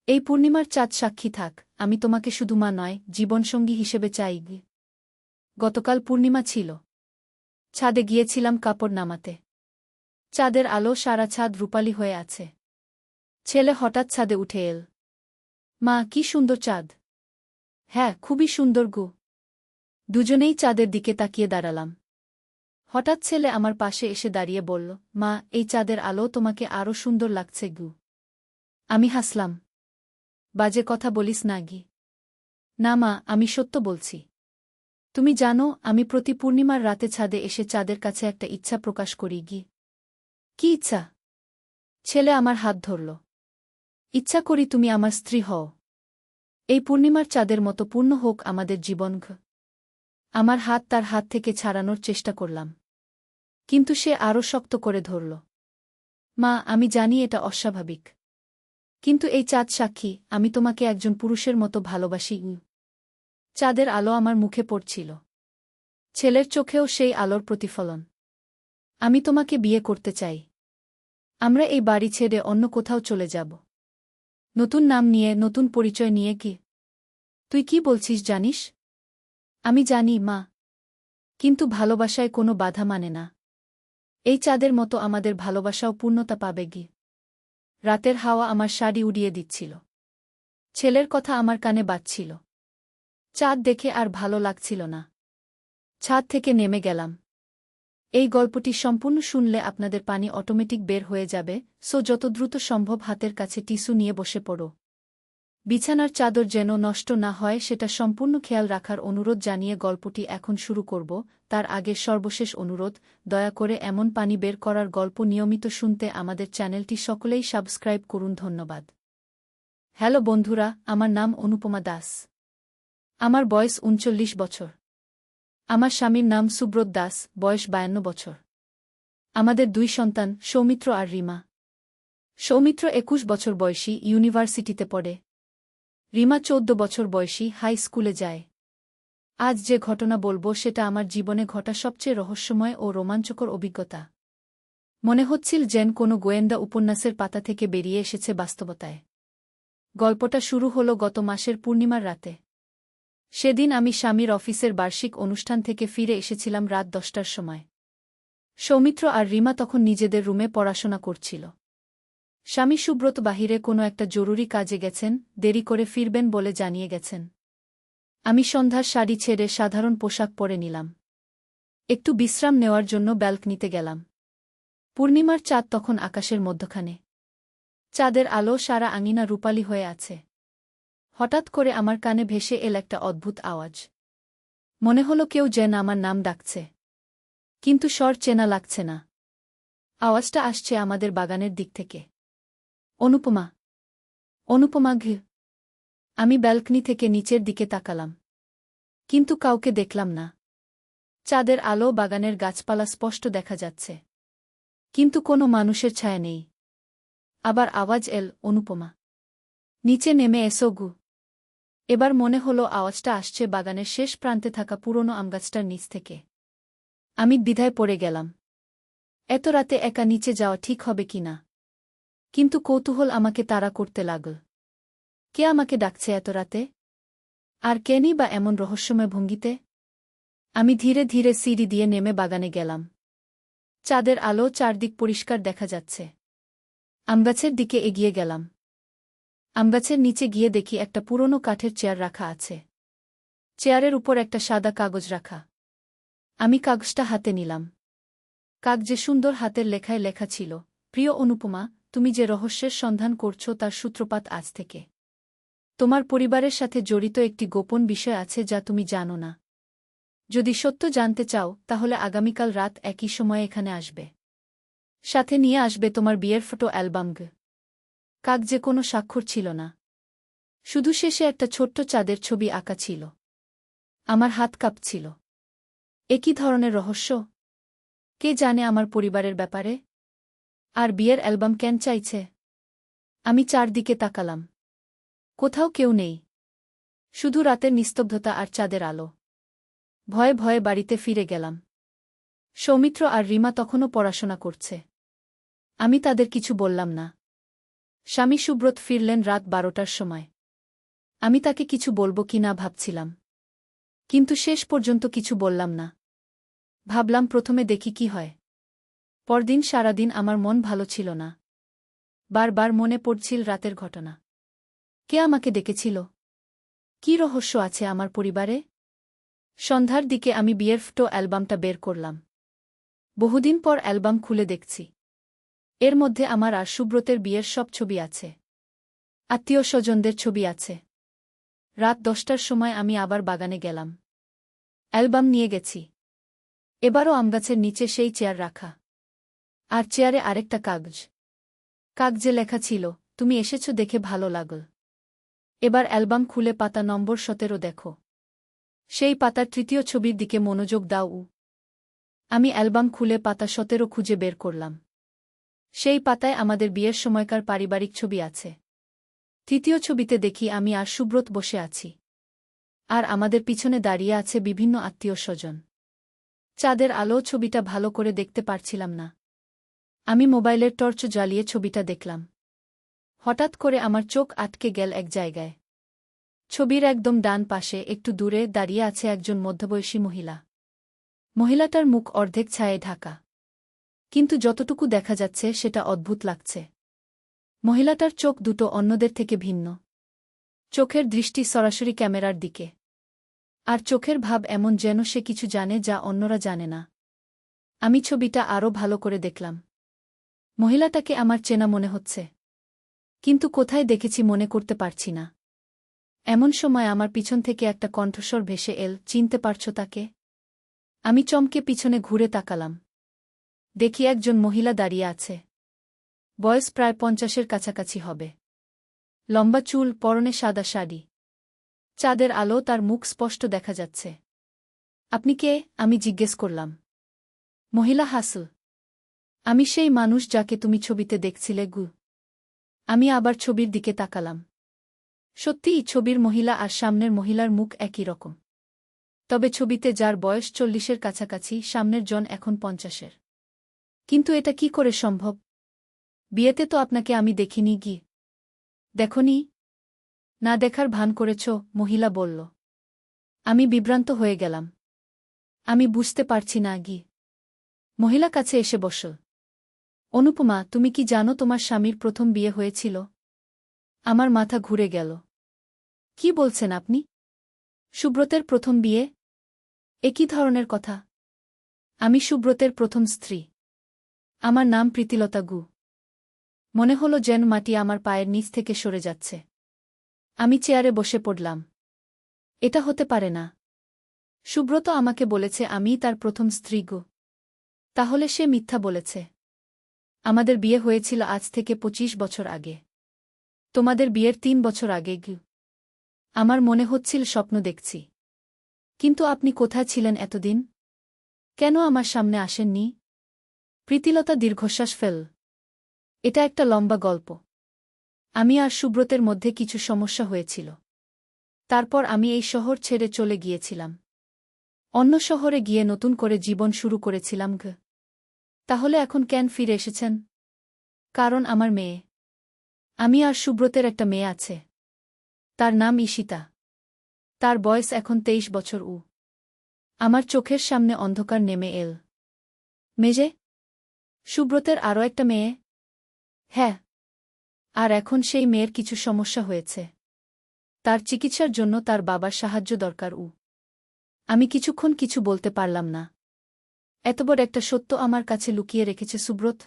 এই পূর্ণিমার চাঁদ সাক্ষী থাক, আমি তোমাকে শুধু মা নয়, জীবনসঙ্গী হিসেবে চাই। গতকাল পূর্ণিমা ছিল। ছাদে গিয়েছিলাম কাপড় নামাতে। চাঁদের আলো সারা ছাদ রূপালি হয়ে আছে। ছেলে হঠাৎ ছাদে উঠে এল। মা, কি সুন্দর চাঁদ! হ্যাঁ, খুবই সুন্দর গু। দুজনেই চাঁদের দিকে তাকিয়ে দাঁড়ালাম। হঠাৎ ছেলে আমার পাশে এসে দাঁড়িয়ে বলল, মা, এই চাঁদের আলো তোমাকে আরও সুন্দর লাগছে গু। আমি হাসলাম। বাজে কথা বলিস না গি। না মা, আমি সত্য বলছি। তুমি জানো, আমি প্রতি পূর্ণিমার রাতে ছাদে এসে চাঁদের কাছে একটা ইচ্ছা প্রকাশ করি গি। কি ইচ্ছা? ছেলে আমার হাত ধরল। ইচ্ছা করি তুমি আমার স্ত্রী হও। এই পূর্ণিমার চাঁদের মতো পূর্ণ হোক আমাদের জীবন। আমার হাত তার হাত থেকে ছাড়ানোর চেষ্টা করলাম। কিন্তু সে আরও শক্ত করে ধরল। মা, আমি জানি এটা অস্বাভাবিক। কিন্তু এই চাঁদ সাক্ষী, আমি তোমাকে একজন পুরুষের মতো ভালোবাসি। চাঁদের আলো আমার মুখে পড়ছিল। ছেলের চোখেও সেই আলোর প্রতিফলন। আমি তোমাকে বিয়ে করতে চাই। আমরা এই বাড়ি ছেড়ে অন্য কোথাও চলে যাব। নতুন নাম নিয়ে, নতুন পরিচয় নিয়ে। কি তুই কি বলছিস জানিস? আমি জানি মা। কিন্তু ভালোবাসায় কোনো বাধা মানে না। এই চাঁদের মতো আমাদের ভালোবাসাও পূর্ণতা পাবে গি। রাতের হাওয়া আমার শাড়ি উড়িয়ে দিচ্ছিল। ছেলের কথা আমার কানে বাজছিল। চাঁদ দেখে আর ভালো লাগছিল না। ছাদ থেকে নেমে গেলাম। এই গল্পটি সম্পূর্ণ শুনলে আপনাদের পানি অটোমেটিক বের হয়ে যাবে, সো যত দ্রুত সম্ভব হাতের কাছে টিস্যু নিয়ে বসে পড়ো। বিছানার চাদর যেন নষ্ট না হয় সেটা সম্পূর্ণ খেয়াল রাখার অনুরোধ জানিয়ে গল্পটি এখন শুরু করব। তার আগে সর্বশেষ অনুরোধ, দয়া করে এমন পানি বের করার গল্প নিয়মিত শুনতে আমাদের চ্যানেলটি সকলেই সাবস্ক্রাইব করুন। ধন্যবাদ। হ্যালো বন্ধুরা, আমার নাম অনুপমা দাস। আমার বয়স ৩৯ বছর। আমার স্বামীর নাম সুব্রত দাস, বয়স ৫২ বছর। আমাদের ২ সন্তান, সৌমিত্র আর রিমা। সৌমিত্র ২১ বছর বয়সী, ইউনিভার্সিটিতে পড়ে। রিমা ১৪ বছর বয়সী, হাই স্কুলে যায়। আজ যে ঘটনা বলবো সেটা আমার জীবনে ঘটা সবচেয়ে রহস্যময় ও রোমাঞ্চকর অভিজ্ঞতা। মনে হচ্ছিল যেন কোনো গোয়েন্দা উপন্যাসের পাতা থেকে বেরিয়ে এসেছে বাস্তবতায়। গল্পটা শুরু হলো গত মাসের পূর্ণিমার রাতে। সেদিন আমি স্বামীর অফিসের বার্ষিক অনুষ্ঠান থেকে ফিরে এসেছিলাম রাত ১০টার সময়। সৌমিত্র আর রিমা তখন নিজেদের রুমে পড়াশোনা করছিল। স্বামী সুব্রত বাহিরে কোনো একটা জরুরি কাজে গেছেন, দেরি করে ফিরবেন বলে জানিয়ে গেছেন। আমি সন্ধ্যার শাড়ি ছেড়ে সাধারণ পোশাক পরে নিলাম। একটু বিশ্রাম নেওয়ার জন্য ব্যালকনিতে গেলাম। পূর্ণিমার চাঁদ তখন আকাশের মধ্যখানে। চাঁদের আলো সারা আঙিনা রূপালি হয়ে আছে। হঠাৎ করে আমার কানে ভেসে এল একটা অদ্ভুত আওয়াজ। মনে হলো কেউ যেন আমার নাম ডাকছে। কিন্তু স্বর চেনা লাগছে না। আওয়াজটা আসছে আমাদের বাগানের দিক থেকে। অনুপমা! অনুপমা! ঘি। আমি ব্যালকনি থেকে নিচের দিকে তাকালাম। কিন্তু কাউকে দেখলাম না। চাঁদের আলো, বাগানের গাছপালা স্পষ্ট দেখা যাচ্ছে। কিন্তু কোনো মানুষের ছায়া নেই। আবার আওয়াজ এল, অনুপমা! নিচে নেমে এসো গু। এবার মনে হলো আওয়াজটা আসছে বাগানের শেষ প্রান্তে থাকা পুরনো আমগাছটার নিচ থেকে। আমি দ্বিধায় পড়ে গেলাম। এত রাতে একা নিচে যাওয়া ঠিক হবে কিনা। কিন্তু কৌতূহল আমাকে তাড়া করতে লাগল। কে আমাকে ডাকছে এত রাতে? আর কেনই বা এমন রহস্যময় ভঙ্গিতে? আমি ধীরে ধীরে সিঁড়ি দিয়ে নেমে বাগানে গেলাম। চাঁদের আলো, চারদিক পরিষ্কার দেখা যাচ্ছে। আমগাছের দিকে এগিয়ে গেলাম। আমগাছের নিচে গিয়ে দেখি একটা পুরনো কাঠের চেয়ার রাখা আছে। চেয়ারের উপর একটা সাদা কাগজ রাখা। আমি কাগজটা হাতে নিলাম। কাগজে সুন্দর হাতের লেখায় লেখা ছিল, প্রিয় অনুপমা, তুমি যে রহস্যের সন্ধান করছো তার সূত্রপাত আজ থেকে। তোমার পরিবারের সাথে জড়িত একটি গোপন বিষয় আছে যা তুমি জানো না। যদি সত্য জানতে চাও তাহলে আগামীকাল রাত একই সময়ে এখানে আসবে। সাথে নিয়ে আসবে তোমার বিয়ের ফটো অ্যালবাম। কাগজে কোনো স্বাক্ষর ছিল না। শুধু শেষে একটা ছোট্ট চাঁদের ছবি আঁকা ছিল। আমার হাত কাঁপছিল। এ কী ধরনের রহস্য? কে জানে আমার পরিবারের ব্যাপারে? আর বিয়ের অ্যালবাম কেন চাইছে? আমি চারদিকে তাকালাম। কোথাও কেউ নেই। শুধু রাতের নিস্তব্ধতা আর চাঁদের আলো। ভয়ে ভয়ে বাড়িতে ফিরে গেলাম। সৌমিত্র আর রিমা তখনও পড়াশোনা করছে। আমি তাদের কিছু বললাম না। স্বামী সুব্রত ফিরলেন রাত 12টার সময়। আমি তাকে কিছু বলব কি না ভাবছিলাম, কিন্তু শেষ পর্যন্ত কিছু বললাম না। ভাবলাম প্রথমে দেখি কি হয়। পরদিন সারাদিন আমার মন ভালো ছিল না। বারবার মনে পড়ছিল রাতের ঘটনা। কে আমাকে ডেকেছিল? কী রহস্য আছে আমার পরিবারে? সন্ধ্যার দিকে আমি বিয়ের ফটো অ্যালবামটা বের করলাম। বহুদিন পর অ্যালবাম খুলে দেখছি। এর মধ্যে আমার আর সুব্রতের বিয়ের সব ছবি আছে। আত্মীয় স্বজনদের ছবি আছে। রাত 10টার সময় আমি আবার বাগানে গেলাম। অ্যালবাম নিয়ে গেছি। এবারও আমগাছের নিচে সেই চেয়ার রাখা। আর চেয়ারে আরেকটা কাগজ। কাগজে লেখা ছিল, তুমি এসেছ দেখে ভালো লাগল। এবার অ্যালবাম খুলে পাতা নম্বর 17 দেখো। সেই পাতার তৃতীয় ছবির দিকে মনোযোগ দাও। আমি অ্যালবাম খুলে পাতা 17 খুঁজে বের করলাম। সেই পাতায় আমাদের বিয়ের সময়কার পারিবারিক ছবি আছে। তৃতীয় ছবিতে দেখি আমি আর সুব্রত বসে আছি। আর আমাদের পিছনে দাঁড়িয়ে আছে বিভিন্ন আত্মীয় স্বজন। চাঁদের আলো ছবিটা ভালো করে দেখতে পারছিলাম না। আমি মোবাইলের টর্চ জ্বালিয়ে ছবিটা দেখলাম। হঠাৎ করে আমার চোখ আটকে গেল এক জায়গায়। ছবির একদম ডান পাশে একটু দূরে দাঁড়িয়ে আছে একজন মধ্যবয়সী মহিলা। মহিলাটার মুখ অর্ধেক ছায়ে ঢাকা। কিন্তু যতটুকু দেখা যাচ্ছে সেটা অদ্ভুত লাগছে। মহিলাটার চোখ দুটো অন্যদের থেকে ভিন্ন। চোখের দৃষ্টি সরাসরি ক্যামেরার দিকে। আর চোখের ভাব এমন যেন সে কিছু জানে যা অন্যরা জানে না। আমি ছবিটা আরও ভালো করে দেখলাম। মহিলাটাকে আমার চেনা মনে হচ্ছে। কিন্তু কোথায় দেখেছি মনে করতে পারছি না। এমন সময় আমার পিছন থেকে একটা কণ্ঠস্বর ভেসে এল, চিনতে পারছ তাকে? আমি চমকে পিছনে ঘুরে তাকালাম। দেখি একজন মহিলা দাঁড়িয়ে আছে। বয়স প্রায় 50-এর কাছাকাছি হবে। লম্বা চুল, পরনে সাদা শাড়ি। চাঁদের আলো তার মুখ স্পষ্ট দেখা যাচ্ছে। আপনি কে? আমি জিজ্ঞেস করলাম। মহিলা হাসল। আমি সেই মানুষ যাকে তুমি ছবিতে দেখছিলে গু। আমি আবার ছবির দিকে তাকালাম। সত্যিই ছবির মহিলা আর সামনের মহিলার মুখ একই রকম। তবে ছবিতে যার বয়স 40-এর কাছাকাছি, সামনের জন এখন 50-এর। কিন্তু এটা কি করে সম্ভব? বিয়েতে তো আপনাকে আমি দেখিনি গি। দেখনি? না দেখার ভান করেছ, মহিলা বলল। আমি বিভ্রান্ত হয়ে গেলাম। আমি বুঝতে পারছি না গি। মহিলা কাছে এসে বসল। অনুপমা, তুমি কি জানো তোমার স্বামীর প্রথম বিয়ে হয়েছিল? আমার মাথা ঘুরে গেল। কি বলছেন আপনি? সুব্রতের প্রথম বিয়ে? এ কী ধরনের কথা? আমি সুব্রতের প্রথম স্ত্রী। আমার নাম প্রীতিলতা গু। মনে হলো যেন মাটি আমার পায়ের নিচ থেকে সরে যাচ্ছে। আমি চেয়ারে বসে পড়লাম। এটা হতে পারে না। সুব্রত আমাকে বলেছে আমিই তার প্রথম স্ত্রী গো। তাহলে সে মিথ্যা বলেছে। আমাদের বিয়ে হয়েছিল আজ থেকে 25 বছর আগে। তোমাদের বিয়ের 3 বছর আগে গু। আমার মনে হচ্ছিল স্বপ্ন দেখছি। কিন্তু আপনি কোথায় ছিলেন এতদিন? কেন আমার সামনে আসেননি? প্রীতিলতা দীর্ঘশ্বাস ফেল। এটা একটা লম্বা গল্প। আমি আর সুব্রতের মধ্যে কিছু সমস্যা হয়েছিল। তারপর আমি এই শহর ছেড়ে চলে গিয়েছিলাম। অন্য শহরে গিয়ে নতুন করে জীবন শুরু করেছিলাম গো। তাহলে এখন কেন ফিরে এসেছেন? কারণ আমার মেয়ে। আমি আর সুব্রতের একটা মেয়ে আছে। তার নাম ঈশিতা। তার বয়স এখন 23 বছর। আমার চোখের সামনে অন্ধকার নেমে এল। মেজে? সুব্রতের আরও একটা মেয়ে? হ্যাঁ। আর এখন সেই মেয়ের কিছু সমস্যা হয়েছে। তার চিকিৎসার জন্য তার বাবার সাহায্য দরকার। আমি কিছুক্ষণ কিছু বলতে পারলাম না। এত বড় একটা সত্য আমার কাছে লুকিয়ে রেখেছে সুব্রত।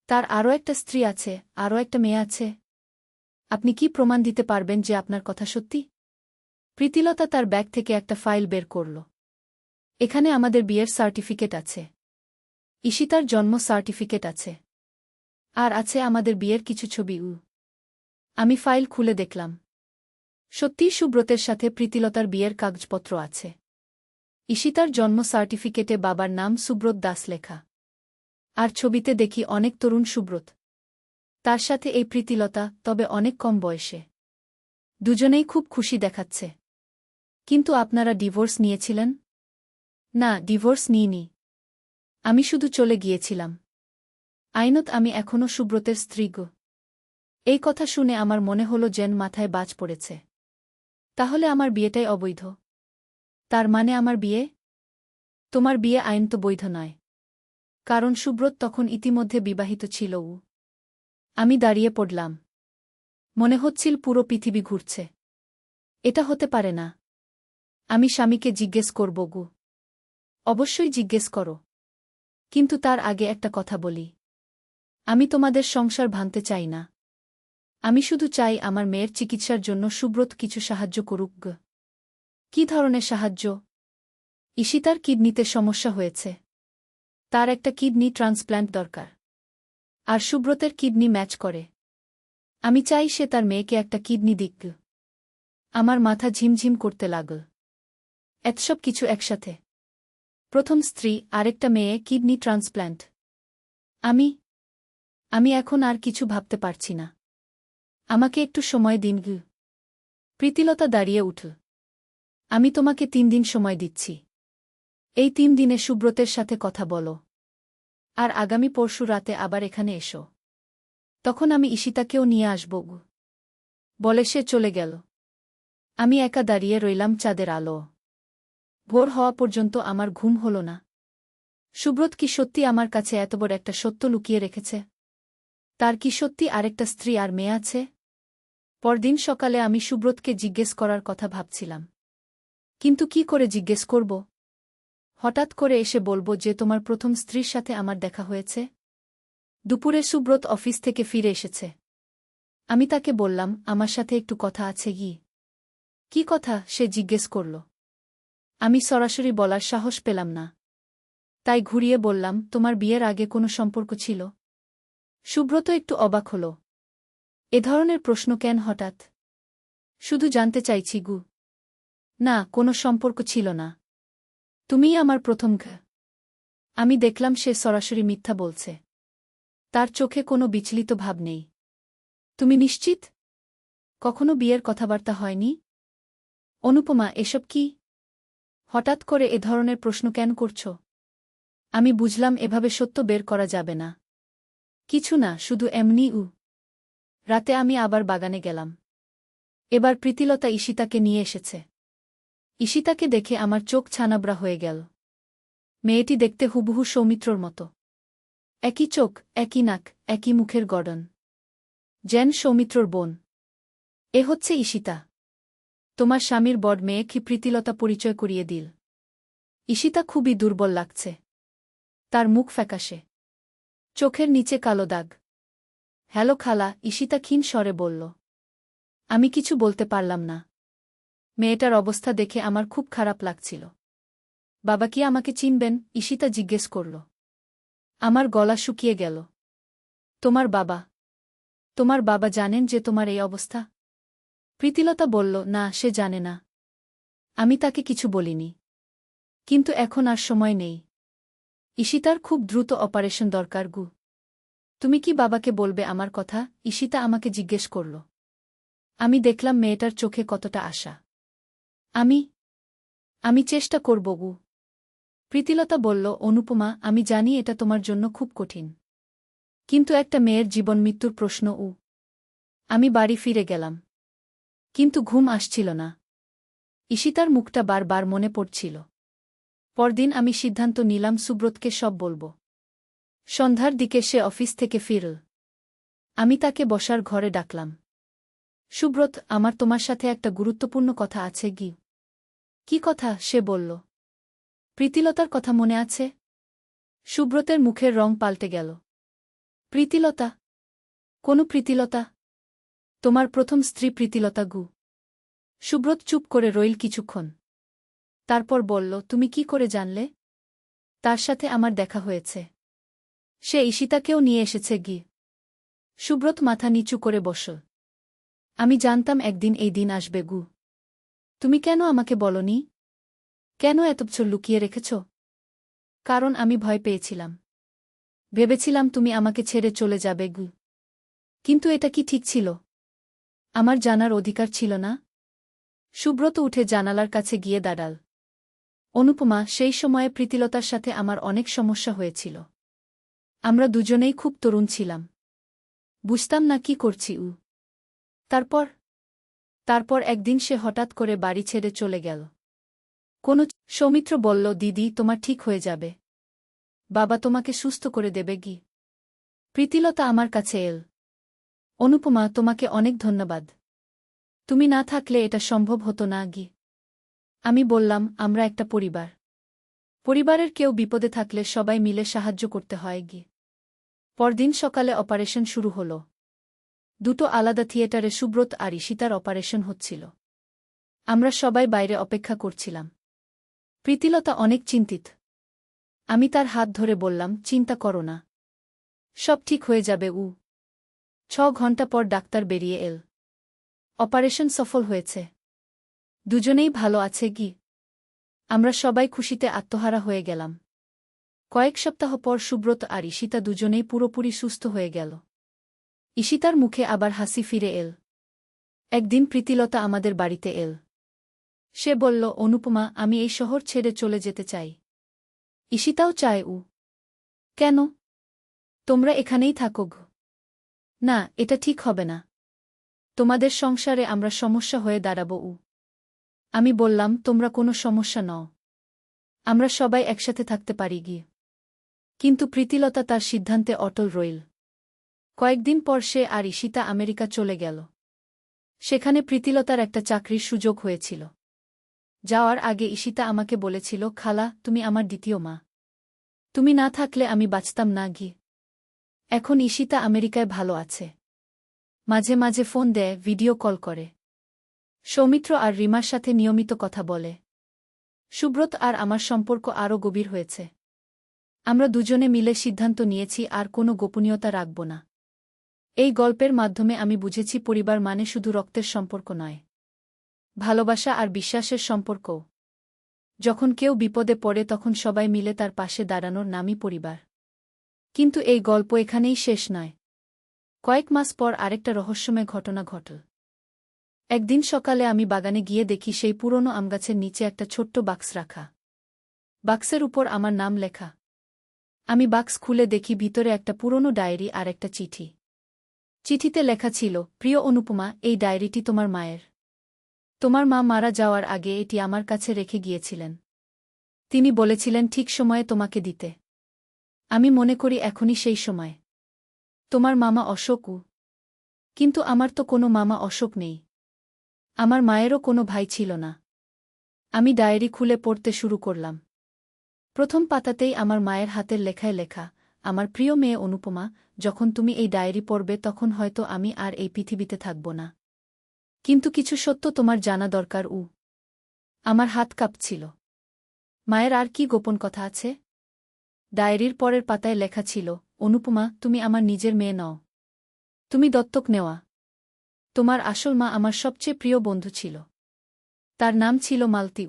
তার আরও একটা স্ত্রী আছে, আরও একটা মেয়ে আছে। আপনি কি প্রমাণ দিতে পারবেন যে আপনার কথা সত্যি? প্রীতিলতা তার ব্যাগ থেকে একটা ফাইল বের করল। এখানে আমাদের বিয়ের সার্টিফিকেট আছে। ঈশিতার জন্ম সার্টিফিকেট আছে। আর আছে আমাদের বিয়ের কিছু ছবি। আমি ফাইল খুলে দেখলাম। সত্যিই সুব্রতের সাথে প্রীতিলতার বিয়ের কাগজপত্র আছে। ঈশিতার জন্ম সার্টিফিকেটে বাবার নাম সুব্রত দাস লেখা। আর ছবিতে দেখি অনেক তরুণ সুব্রত। তার সাথে এই প্রীতিলতা, তবে অনেক কম বয়সে। দুজনেই খুব খুশি দেখাচ্ছে। কিন্তু আপনারা ডিভোর্স নিয়েছিলেন? না, ডিভোর্স নিইনি। আমি শুধু চলে গিয়েছিলাম। আইনত আমি এখনও সুব্রতের স্ত্রী গো। এই কথা শুনে আমার মনে হলো যেন মাথায় বাজ পড়েছে। তাহলে আমার বিয়েটাই অবৈধ? তার মানে আমার বিয়ে? তোমার বিয়ে আইন তো বৈধ নয়। কারণ সুব্রত তখন ইতিমধ্যে বিবাহিত ছিল। আমি দাঁড়িয়ে পড়লাম। মনে হচ্ছিল পুরো পৃথিবী ঘুরছে। এটা হতে পারে না। আমি স্বামীকে জিজ্ঞেস করব গু। অবশ্যই জিজ্ঞেস করো। কিন্তু তার আগে একটা কথা বলি। আমি তোমাদের সংসার ভাঙতে চাই না। আমি শুধু চাই আমার মেয়ের চিকিৎসার জন্য সুব্রত কিছু সাহায্য করুক। কী ধরনের সাহায্য? ঈশিতার কিডনিতে সমস্যা হয়েছে। তার একটা কিডনি ট্রান্সপ্ল্যান্ট দরকার। আর সুব্রতের কিডনি ম্যাচ করে। আমি চাই সে তার মেয়েকে একটা কিডনি দিক। আমার মাথা ঝিমঝিম করতে লাগল। এতসব কিছু একসাথে। প্রথম স্ত্রী, আরেকটা মেয়ে, কিডনি ট্রান্সপ্ল্যান্ট। আমি এখন আর কিছু ভাবতে পারছি না। আমাকে একটু সময় দিন। প্রীতিলতা দাঁড়িয়ে উঠল। আমি তোমাকে 3 দিন সময় দিচ্ছি। এই 3 দিনে সুব্রতের সাথে কথা বলো। আর আগামী পরশু রাতে আবার এখানে এসো। তখন আমি ঈশিতাকেও নিয়ে আসব। বলে সে চলে গেল। আমি একা দাঁড়িয়ে রইলাম চাঁদের আলো। ভোর হওয়া পর্যন্ত আমার ঘুম হল না। সুব্রত কি সত্যি আমার কাছে এত বড় একটা সত্য লুকিয়ে রেখেছে? তার কি সত্যি আরেকটা স্ত্রী আর মেয়ে আছে? পরদিন সকালে আমি সুব্রতকে জিজ্ঞেস করার কথা ভাবছিলাম। কিন্তু কি করে জিজ্ঞেস করব? হঠাৎ করে এসে বলব যে তোমার প্রথম স্ত্রীর সাথে আমার দেখা হয়েছে? দুপুরে সুব্রত অফিস থেকে ফিরে এসেছে। আমি তাকে বললাম, আমার সাথে একটু কথা আছে কি? কি কথা? সে জিজ্ঞেস করল। আমি সরাসরি বলার সাহস পেলাম না। তাই ঘুরিয়ে বললাম, তোমার বিয়ের আগে কোনো সম্পর্ক ছিল? সুব্রত একটু অবাক হল। এ ধরনের প্রশ্ন কেন হঠাৎ? শুধু জানতে চাইছি গু। না, কোনো সম্পর্ক ছিল না। তুমিই আমার প্রথম ঘ। আমি দেখলাম সে সরাসরি মিথ্যা বলছে। তার চোখে কোনো বিচলিত ভাব নেই। তুমি নিশ্চিত? কখনো বিয়ের কথাবার্তা হয়নি? অনুপমা, এসব কি? হঠাৎ করে এ ধরনের প্রশ্ন কেন করছ? আমি বুঝলাম এভাবে সত্য বের করা যাবে না। কিছু না, শুধু এমনি। রাতে আমি আবার বাগানে গেলাম। এবার প্রীতিলতা ঈশিতাকে নিয়ে এসেছে। ঈশিতাকে দেখে আমার চোখ ছানাবড়া হয়ে গেল। মেয়েটি দেখতে হুবহু সৌমিত্রর মতো। একই চোখ, একই নাক, একই মুখের গড়ন। যেন সৌমিত্রর বোন। এ হচ্ছে ঈশিতা। তোমার স্বামীর বড় মেয়ে কি? প্রীতিলতা পরিচয় করিয়ে দিল। ঈশিতা খুবই দুর্বল লাগছে। তার মুখ ফ্যাকাশে। চোখের নিচে কালো দাগ। হ্যালো খালা, ঈশিতা ক্ষীণ স্বরে বলল। আমি কিছু বলতে পারলাম না। মেয়েটার অবস্থা দেখে আমার খুব খারাপ লাগছিল। বাবা কি আমাকে চিনবেন? ঈশিতা জিজ্ঞেস করল। আমার গলা শুকিয়ে গেল। তোমার বাবা জানেন যে তোমার এই অবস্থা? প্রীতিলতা বলল, না, সে জানে না। আমি তাকে কিছু বলিনি। কিন্তু এখন আর সময় নেই। ঈশিতার খুব দ্রুত অপারেশন দরকার গু। তুমি কি বাবাকে বলবে আমার কথা? ঈশিতা আমাকে জিজ্ঞেস করল। আমি দেখলাম মেয়েটার চোখে কতটা আশা। আমি চেষ্টা করব গু। প্রীতিলতা বলল, অনুপমা, আমি জানি এটা তোমার জন্য খুব কঠিন। কিন্তু একটা মেয়ের জীবন মৃত্যুর প্রশ্ন। আমি বাড়ি ফিরে গেলাম। কিন্তু ঘুম আসছিল না। ঈশিতার মুখটা বারবার মনে পড়ছিল। পরদিন আমি সিদ্ধান্ত নিলাম সুব্রতকে সব বলব। সন্ধ্যার দিকে সে অফিস থেকে ফিরল। আমি তাকে বসার ঘরে ডাকলাম। সুব্রত, আমার তোমার সাথে একটা গুরুত্বপূর্ণ কথা আছে গি। কি কথা? সে বলল। প্রীতিলতার কথা মনে আছে? সুব্রতের মুখের রং পাল্টে গেল। প্রীতিলতা? কোন প্রীতিলতা? তোমার প্রথম স্ত্রী প্রীতিলতা গু। সুব্রত চুপ করে রইল কিছুক্ষণ। তারপর বলল, তুমি কি করে জানলে? তার সাথে আমার দেখা হয়েছে। সে ঈশিতাকেও নিয়ে এসেছে গি। সুব্রত মাথা নিচু করে বসল। আমি জানতাম একদিন এই দিন আসবে গু। তুমি কেন আমাকে বলনি? কেন এত কিছু লুকিয়ে রেখেছ? কারণ আমি ভয় পেয়েছিলাম। ভেবেছিলাম তুমি আমাকে ছেড়ে চলে যাবে গু। কিন্তু এটা কি ঠিক ছিল? আমার জানার অধিকার ছিল না? সুব্রত উঠে জানালার কাছে গিয়ে দাঁড়াল। অনুপমা, সেই সময়ে প্রীতিলতার সাথে আমার অনেক সমস্যা হয়েছিল। আমরা দুজনেই খুব তরুণ ছিলাম। বুঝতাম না কি করছি। তারপর তারপর একদিন সে হঠাৎ করে বাড়ি ছেড়ে চলে গেল। সৌমিত্র বলল, দিদি তোমার ঠিক হয়ে যাবে, বাবা তোমাকে সুস্থ করে দেবে গি। প্রীতিলতা আমার কাছে এল। অনুপমা, তোমাকে অনেক ধন্যবাদ, তুমি না থাকলে এটা সম্ভব হতো না গি। আমি বললাম, আমরা একটা পরিবার, পরিবারের কেউ বিপদে থাকলে সবাই মিলে সাহায্য করতে হয় গি। পরদিন সকালে অপারেশন শুরু হল। দুটো আলাদা থিয়েটারে সুব্রত আর ঈশিতার অপারেশন হচ্ছিল। আমরা সবাই বাইরে অপেক্ষা করছিলাম। প্রীতিলতা অনেক চিন্তিত। আমি তার হাত ধরে বললাম, চিন্তা করো না, সব ঠিক হয়ে যাবে। 6 ঘন্টা পর ডাক্তার বেরিয়ে এল। অপারেশন সফল হয়েছে, দুজনেই ভালো আছে গি। আমরা সবাই খুশিতে আত্মহারা হয়ে গেলাম। কয়েক সপ্তাহ পর সুব্রত আর ঈশিতা দুজনেই পুরোপুরি সুস্থ হয়ে গেল। ঈশিতার মুখে আবার হাসি ফিরে এল। একদিন প্রীতিলতা আমাদের বাড়িতে এল। সে বলল, অনুপমা, আমি এই শহর ছেড়ে চলে যেতে চাই। ঈশিতাও চায়। কেন? তোমরা এখানেই থাকো। না, এটা ঠিক হবে না, তোমাদের সংসারে আমরা সমস্যা হয়ে দাঁড়াব। আমি বললাম, তোমরা কোনো সমস্যা নও, আমরা সবাই একসাথে থাকতে পারি গিয়ে। কিন্তু প্রীতিলতা তার সিদ্ধান্তে অটল রইল। কয়েকদিন পর সে আর ঈশিতা আমেরিকা চলে গেল। সেখানে প্রীতিলতার একটা চাকরির সুযোগ হয়েছিল। যাওয়ার আগে ঈশিতা আমাকে বলেছিল, খালা, তুমি আমার দ্বিতীয় মা, তুমি না থাকলে আমি বাঁচতাম না গি। এখন ঈশিতা আমেরিকায় ভালো আছে, মাঝে মাঝে ফোন দেয়, ভিডিও কল করে। সৌমিত্র আর রিমার সাথে নিয়মিত কথা বলে। সুব্রত আর আমার সম্পর্ক আরও গভীর হয়েছে। আমরা দুজনে মিলে সিদ্ধান্ত নিয়েছি আর কোনো গোপনীয়তা রাখব না। এই গল্পের মাধ্যমে আমি বুঝেছি, পরিবার মানে শুধু রক্তের সম্পর্ক নয়, ভালোবাসা আর বিশ্বাসের সম্পর্কও। যখন কেউ বিপদে পড়ে তখন সবাই মিলে তার পাশে দাঁড়ানোর নামই পরিবার। কিন্তু এই গল্প এখানেই শেষ নয়। কয়েক মাস পর আরেকটা রহস্যময় ঘটনা ঘটল। একদিন সকালে আমি বাগানে গিয়ে দেখি সেই পুরনো আমগাছের নিচে একটা ছোট্ট বাক্স রাখা। বাক্সের উপর আমার নাম লেখা। আমি বাক্স খুলে দেখি ভিতরে একটা পুরনো ডায়েরি আর একটা চিঠি। চিঠিতে লেখা ছিল, প্রিয় অনুপমা, এই ডায়েরিটি তোমার মায়ের। তোমার মা মারা যাওয়ার আগে এটি আমার কাছে রেখে গিয়েছিলেন। তিনি বলেছিলেন ঠিক সময়ে তোমাকে দিতে। আমি মনে করি এখনই সেই সময়। তোমার মামা অশোক। কিন্তু আমার তো কোনো মামা অশোক নেই। আমার মায়েরও কোনো ভাই ছিল না। আমি ডায়েরি খুলে পড়তে শুরু করলাম। প্রথম পাতাতেই আমার মায়ের হাতের লেখায় লেখা, আমার প্রিয় মেয়ে অনুপমা, যখন তুমি এই ডায়েরি পড়বে তখন হয়তো আমি আর এই পৃথিবীতে থাকব না। কিন্তু কিছু সত্য তোমার জানা দরকার। আমার হাত কাঁপছিল। মায়ের আর কি গোপন কথা আছে? ডায়েরির পরের পাতায় লেখা ছিল, অনুপমা, তুমি আমার নিজের মেয়ে নও, তুমি দত্তক নেওয়া। তোমার আসল মা আমার সবচেয়ে প্রিয় বন্ধু ছিল, তার নাম ছিল মালতী।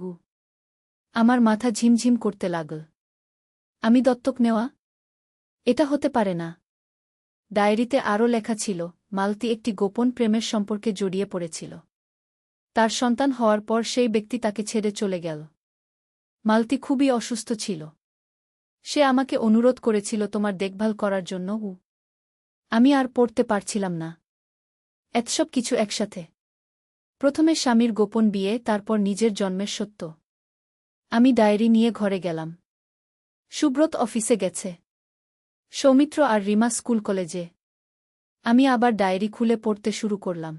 আমার মাথা ঝিমঝিম করতে লাগল। আমি দত্তক নেওয়া? এটা হতে পারে না। ডায়েরিতে আরও লেখা ছিল, মালতী একটি গোপন প্রেমের সম্পর্কে জড়িয়ে পড়েছিল। তার সন্তান হওয়ার পর সেই ব্যক্তি তাকে ছেড়ে চলে গেল। মালতী খুবই অসুস্থ ছিল। সে আমাকে অনুরোধ করেছিল তোমার দেখভাল করার জন্য। আমি আর পড়তে পারছিলাম না। এতসব কিছু একসাথে। প্রথমে স্বামীর গোপন বিয়ে, তারপর নিজের জন্মের সত্য। আমি ডায়েরি নিয়ে ঘরে গেলাম। সুব্রত অফিসে গেছে, সৌমিত্র আর রিমা স্কুল কলেজে। আমি আবার ডায়েরি খুলে পড়তে শুরু করলাম।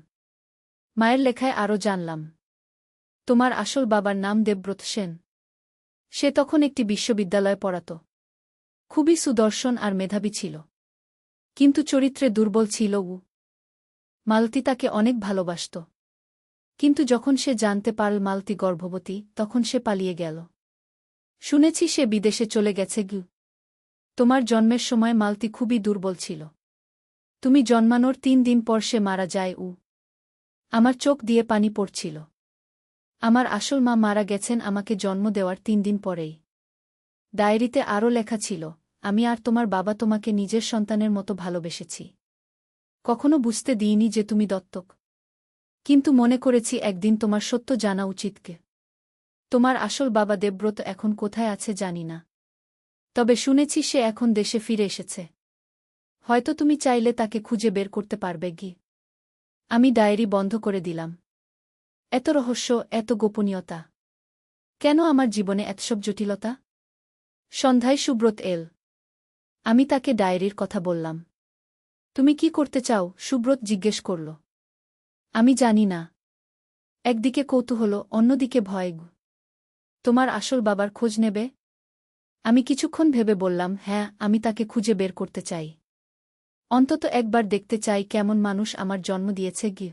মায়ের লেখায় আরও জানলাম, তোমার আসল বাবার নাম দেবব্রত সেন। সে তখন একটি বিশ্ববিদ্যালয়ে পড়াত। খুবই সুদর্শন আর মেধাবী ছিল, কিন্তু চরিত্রে দুর্বল ছিল। মালতী তাকে অনেক ভালোবাসত। কিন্তু যখন সে জানতে পারল মালতী গর্ভবতী, তখন সে পালিয়ে গেল। শুনেছি সে বিদেশে চলে গেছে। তোমার জন্মের সময় মালতী খুবই দুর্বল ছিল। তুমি জন্মানোর 3 দিন পর সে মারা যায়। আমার চোখ দিয়ে পানি পড়ছিল। আমার আসল মা মারা গেছেন আমাকে জন্ম দেওয়ার 3 দিন পরেই। ডায়েরিতে আরও লেখা ছিল, আমি আর তোমার বাবা তোমাকে নিজের সন্তানের মতো ভালোবেসেছি। কখনো বুঝতে দিইনি যে তুমি দত্তক। কিন্তু মনে করেছি একদিন তোমার সত্য জানা উচিতকে। তোমার আসল বাবা দেবব্রত এখন কোথায় আছে জানি না, তবে শুনেছি সে এখন দেশে ফিরে এসেছে। হয়তো তুমি চাইলে তাকে খুঁজে বের করতে পারবে কি। আমি ডায়েরি বন্ধ করে দিলাম। এত রহস্য, এত গোপনীয়তা। কেন আমার জীবনে এতসব জটিলতা? সন্ধ্যায় সুব্রত এল। আমি তাকে ডায়েরির কথা বললাম। তুমি কি করতে চাও? সুব্রত জিজ্ঞেস করল। আমি জানি না। একদিকে কৌতূহল, অন্যদিকে ভয়। তোমার আসল বাবার খোঁজ নেবে? আমি কিছুক্ষণ ভেবে বললাম, হ্যাঁ, আমি তাকে খুঁজে বের করতে চাই। অন্তত একবার দেখতে চাই কেমন মানুষ আমার জন্ম দিয়েছে গি।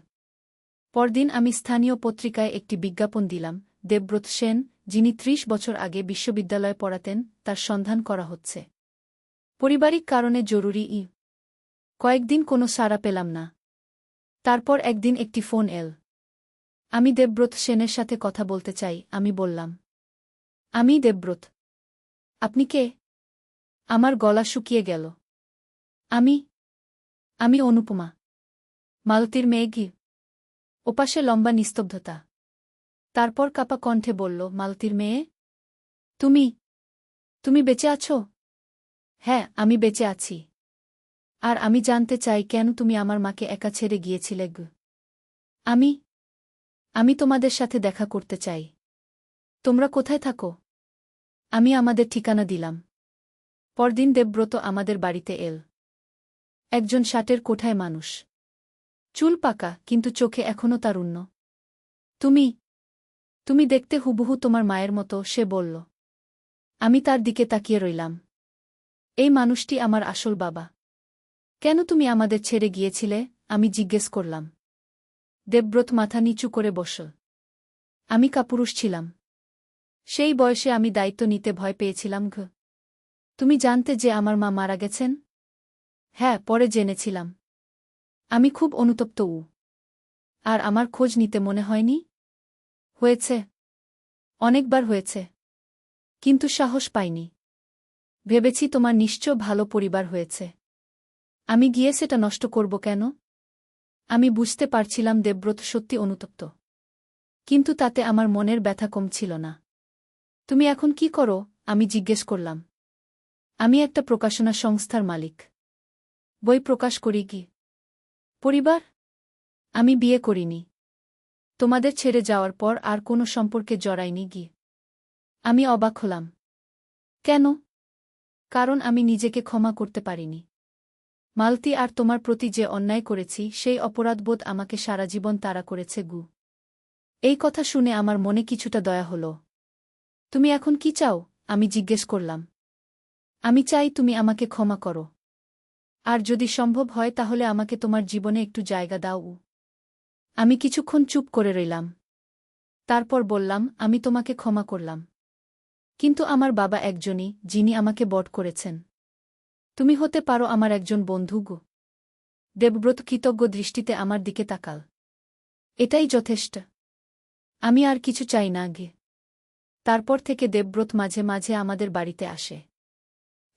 পরদিন আমি স্থানীয় পত্রিকায় একটি বিজ্ঞাপন দিলাম, দেবব্রত সেন, যিনি ৩০ বছর আগে বিশ্ববিদ্যালয়ে পড়াতেন, তার সন্ধান করা হচ্ছে। পারিবারিক কারণে জরুরি। কয়েকদিন কোনো সাড়া পেলাম না। তারপর একদিন একটি ফোন এল। আমি দেবব্রত সেনের সাথে কথা বলতে চাই, আমি বললাম। আমি দেবব্রত। আপনি কে? আমার গলা শুকিয়ে গেল। আমি আমি অনুপমা। মালতীর মেয়ে গি। ওপাশে লম্বা নিস্তব্ধতা। তারপর কাপা কণ্ঠে বলল, মালতীর মেয়ে? তুমি তুমি বেঁচে আছো? হ্যাঁ, আমি বেঁচে আছি। আর আমি জানতে চাই কেন তুমি আমার মাকে একা ছেড়ে গিয়েছিলে গু। আমি আমি তোমাদের সাথে দেখা করতে চাই। তোমরা কোথায় থাকো? আমি আমাদের ঠিকানা দিলাম। পরদিন দেবব্রত আমাদের বাড়িতে এল। একজন ষাটের কোঠায় মানুষ। চুল পাকা, কিন্তু চোখে এখনও তারুণ্য। তুমি তুমি দেখতে হুবহু তোমার মায়ের মতো, সে বলল। আমি তার দিকে তাকিয়ে রইলাম। এই মানুষটি আমার আসল বাবা। কেন তুমি আমাদের ছেড়ে গিয়েছিলে? আমি জিজ্ঞেস করলাম। দেবব্রত মাথা নিচু করে বসল। আমি কাপুরুষ ছিলাম। সেই বয়সে আমি দায়িত্ব নিতে ভয় পেয়েছিলাম ঘ। তুমি জানতে যে আমার মা মারা গেছেন? হ্যাঁ, পরে জেনেছিলাম। আমি খুব অনুতপ্ত। আর আমার খোঁজ নিতে মনে হয়নি? হয়েছে। অনেকবার হয়েছে। কিন্তু সাহস পাইনি। ভেবেছি তোমার নিশ্চয় ভালো পরিবার হয়েছে। আমি গিয়ে সেটা নষ্ট করব কেন? আমি বুঝতে পারছিলাম দেবব্রত সত্যি অনুতপ্ত। কিন্তু তাতে আমার মনের ব্যথা কমছিল না। তুমি এখন কি করো? আমি জিজ্ঞেস করলাম। আমি একটা প্রকাশনা সংস্থার মালিক। বই প্রকাশ করি কি। পরিবার? আমি বিয়ে করিনি। তোমাদের ছেড়ে যাওয়ার পর আর কোনো সম্পর্কে জড়াইনি গি। আমি অবাক হলাম। কেন? কারণ আমি নিজেকে ক্ষমা করতে পারিনি। মালতী আর তোমার প্রতি যে অন্যায় করেছি, সেই অপরাধবোধ আমাকে সারা জীবন তাড়া করেছে গু। এই কথা শুনে আমার মনে কিছুটা দয়া হল। তুমি এখন কি চাও? আমি জিজ্ঞেস করলাম। আমি চাই তুমি আমাকে ক্ষমা করো। আর যদি সম্ভব হয় তাহলে আমাকে তোমার জীবনে একটু জায়গা দাও। আমি কিছুক্ষণ চুপ করে রইলাম। তারপর বললাম, আমি তোমাকে ক্ষমা করলাম। কিন্তু আমার বাবা একজনই, যিনি আমাকে বট করেছেন। তুমি হতে পারো আমার একজন বন্ধু গো। দেবব্রত কৃতজ্ঞ দৃষ্টিতে আমার দিকে তাকাল। এটাই যথেষ্ট। আমি আর কিছু চাই না গে। তারপর থেকে দেবব্রত মাঝে মাঝে আমাদের বাড়িতে আসে।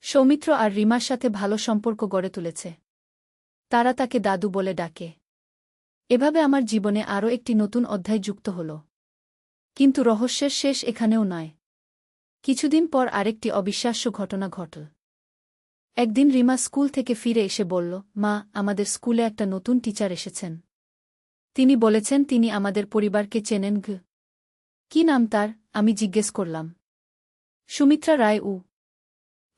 সৌমিত্র আর রিমার সাথে ভালো সম্পর্ক গড়ে তুলেছে। তারা তাকে দাদু বলে ডাকে। এভাবে আমার জীবনে আরও একটি নতুন অধ্যায় যুক্ত হল। কিন্তু রহস্যের শেষ এখানেও নয়। কিছুদিন পর আরেকটি অবিশ্বাস্য ঘটনা ঘটল। একদিন রিমা স্কুল থেকে ফিরে এসে বলল, মা, আমাদের স্কুলে একটা নতুন টিচার এসেছেন। তিনি বলেছেন তিনি আমাদের পরিবারকে চেনেন গ। কি নাম তার? আমি জিজ্ঞেস করলাম। সুমিত্রা রায়।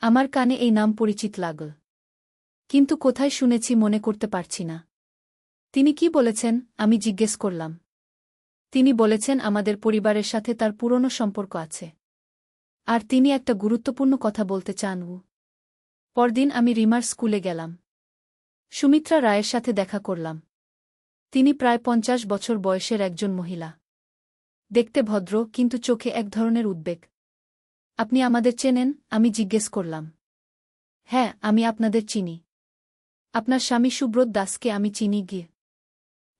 আমার কানে এই নাম পরিচিত লাগল। কিন্তু কোথায় শুনেছি মনে করতে পারছি না। তিনি কি বলেছেন? আমি জিজ্ঞেস করলাম। তিনি বলেছেন আমাদের পরিবারের সাথে তার পুরনো সম্পর্ক আছে। আর তিনি একটা গুরুত্বপূর্ণ কথা বলতে চান। পরদিন আমি রিমার স্কুলে গেলাম। সুমিত্রা রায়ের সাথে দেখা করলাম। তিনি প্রায় ৫০ বছর বয়সের একজন মহিলা। দেখতে ভদ্র, কিন্তু চোখে এক ধরনের উদ্বেগ। আপনি আমাদের চেনেন? আমি জিজ্ঞেস করলাম। হ্যাঁ, আমি আপনাদের চিনি। আপনার স্বামী সুব্রত দাসকে আমি চিনি গিয়ে।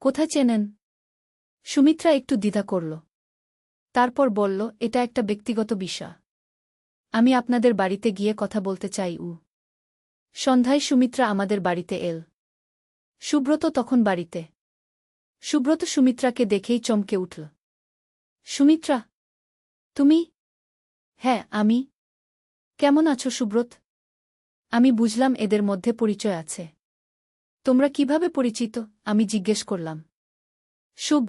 কোথায় চেনেন? সুমিত্রা একটু দ্বিধা করল। তারপর বলল, এটা একটা ব্যক্তিগত বিষয়। আমি আপনাদের বাড়িতে গিয়ে কথা বলতে চাই। সন্ধ্যায় সুমিত্রা আমাদের বাড়িতে এল। সুব্রত তখন বাড়িতে। সুব্রত সুমিত্রাকে দেখেই চমকে উঠল। সুমিত্রা, তুমি? হ্যাঁ, আমি। কেমন আছো সুব্রত? আমি বুঝলাম এদের মধ্যে পরিচয় আছে। তোমরা কিভাবে পরিচিত? আমি জিজ্ঞেস করলাম। শুভ,